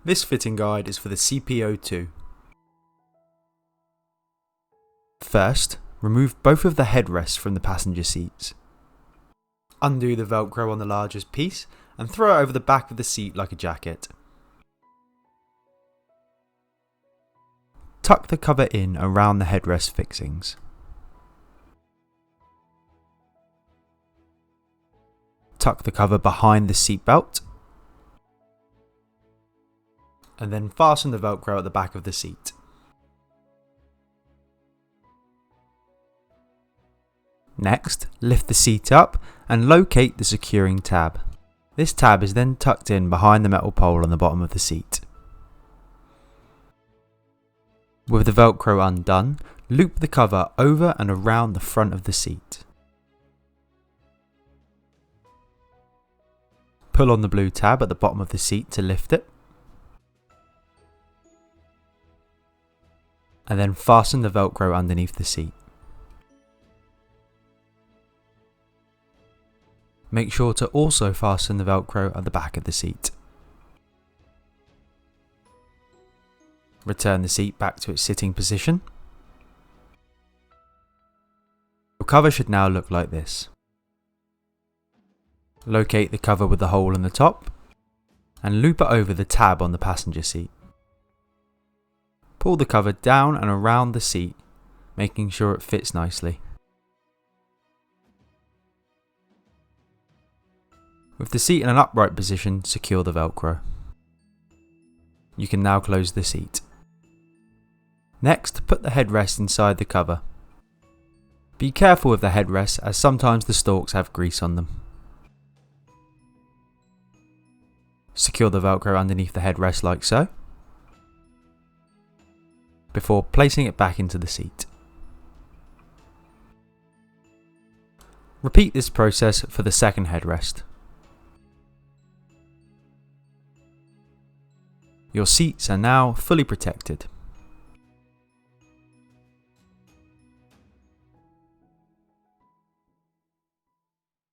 This fitting guide is for the CP02. First, remove both of the headrests from the passenger seats. Undo the Velcro on the largest piece and throw it over the back of the seat like a jacket. Tuck the cover in around the headrest fixings. Tuck the cover behind the seat belt, and then fasten the Velcro at the back of the seat. Next, lift the seat up and locate the securing tab. This tab is then tucked in behind the metal pole on the bottom of the seat. With the Velcro undone, loop the cover over and around the front of the seat. Pull on the blue tab at the bottom of the seat to lift it, and then fasten the Velcro underneath the seat. Make sure to also fasten the Velcro at the back of the seat. Return the seat back to its sitting position. Your cover should now look like this. Locate the cover with the hole in the top and loop it over the tab on the passenger seat. Pull the cover down and around the seat, making sure it fits nicely. With the seat in an upright position, secure the Velcro. You can now close the seat. Next, put the headrest inside the cover. Be careful with the headrest as sometimes the stalks have grease on them. Secure the Velcro underneath the headrest like so, before placing it back into the seat. Repeat this process for the second headrest. Your seats are now fully protected.